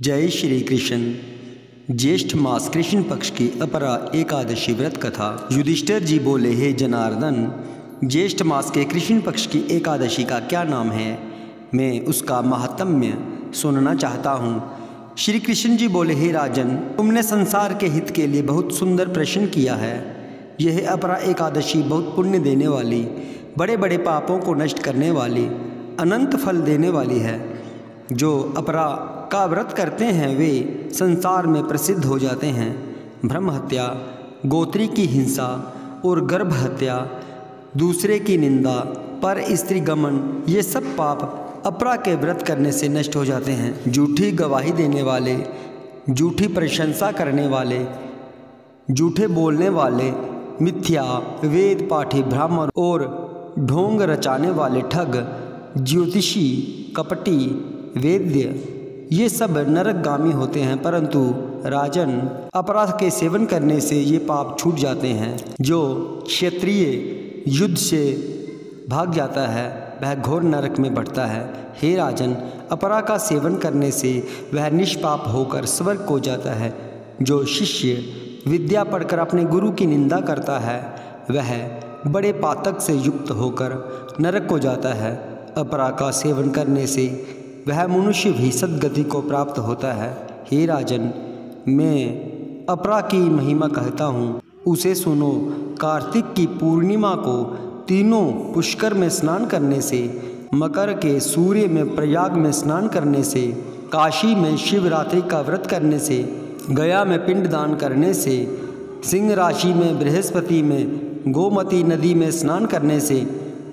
जय श्री कृष्ण। ज्येष्ठ मास कृष्ण पक्ष की अपरा एकादशी व्रत कथा। युधिष्ठिर जी बोले, हे जनार्दन, ज्येष्ठ मास के कृष्ण पक्ष की एकादशी का क्या नाम है? मैं उसका महात्म्य सुनना चाहता हूँ। श्री कृष्ण जी बोले, हे राजन, तुमने संसार के हित के लिए बहुत सुंदर प्रश्न किया है। यह अपरा एकादशी बहुत पुण्य देने वाली, बड़े बड़े पापों को नष्ट करने वाली, अनंत फल देने वाली है। जो अपरा का व्रत करते हैं वे संसार में प्रसिद्ध हो जाते हैं। ब्रह्म हत्या, गोत्री की हिंसा और गर्भ हत्या, दूसरे की निंदा, पर स्त्री गमन, ये सब पाप अपरा के व्रत करने से नष्ट हो जाते हैं। झूठी गवाही देने वाले, झूठी प्रशंसा करने वाले, झूठे बोलने वाले, मिथ्या, वेद पाठी ब्राह्मण और ढोंग रचाने वाले ठग, ज्योतिषी, कपटी, वेद्य, ये सब नरकगामी होते हैं। परंतु राजन, अपराध के सेवन करने से ये पाप छूट जाते हैं। जो क्षत्रिय युद्ध से भाग जाता है वह घोर नरक में बढ़ता है। हे राजन, अपरा का सेवन करने से वह निष्पाप होकर स्वर्ग को जाता है। जो शिष्य विद्या पढ़कर अपने गुरु की निंदा करता है वह बड़े पातक से युक्त होकर नरक को जाता है। अपरा का सेवन करने से वह मनुष्य भी सद्गति को प्राप्त होता है। हे राजन, मैं अपरा की महिमा कहता हूँ, उसे सुनो। कार्तिक की पूर्णिमा को तीनों पुष्कर में स्नान करने से, मकर के सूर्य में प्रयाग में स्नान करने से, काशी में शिवरात्रि का व्रत करने से, गया में पिंडदान करने से, सिंह राशि में बृहस्पति में गोमती नदी में स्नान करने से,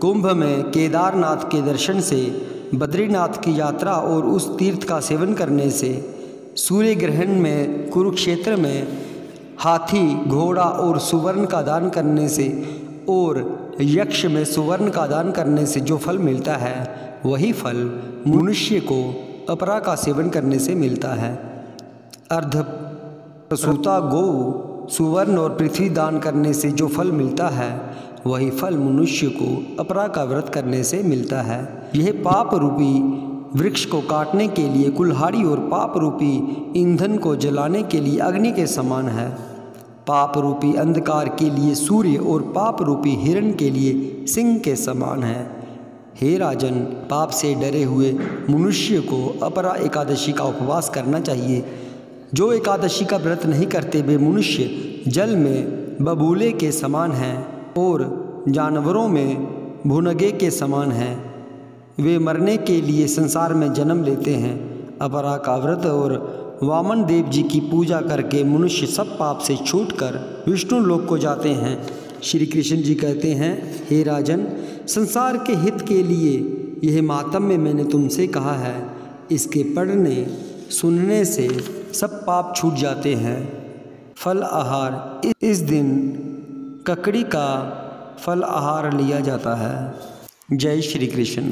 कुंभ में केदारनाथ के दर्शन से, बद्रीनाथ की यात्रा और उस तीर्थ का सेवन करने से, सूर्य ग्रहण में कुरुक्षेत्र में हाथी, घोड़ा और सुवर्ण का दान करने से और यक्ष में सुवर्ण का दान करने से जो फल मिलता है वही फल मनुष्य को अपरा का सेवन करने से मिलता है। अर्ध प्रसूता गौ, सुवर्ण और पृथ्वी दान करने से जो फल मिलता है वही फल मनुष्य को अपरा का व्रत करने से मिलता है। यह पाप रूपी वृक्ष को काटने के लिए कुल्हाड़ी और पाप रूपी ईंधन को जलाने के लिए अग्नि के समान है। पाप रूपी अंधकार के लिए सूर्य और पाप रूपी हिरण के लिए सिंह के समान है। हे राजन, पाप से डरे हुए मनुष्य को अपरा एकादशी का उपवास करना चाहिए। जो एकादशी का व्रत नहीं करते वे मनुष्य जल में बबूले के समान हैं और जानवरों में भुनगे के समान हैं। वे मरने के लिए संसार में जन्म लेते हैं। अपरा का व्रत और वामन देव जी की पूजा करके मनुष्य सब पाप से छूटकर विष्णु लोक को जाते हैं। श्री कृष्ण जी कहते हैं, हे राजन, संसार के हित के लिए यह मातम्य मैंने तुमसे कहा है। इसके पढ़ने सुनने से सब पाप छूट जाते हैं। फल आहार, इस दिन ककड़ी का फल आहार लिया जाता है। जय श्री कृष्ण।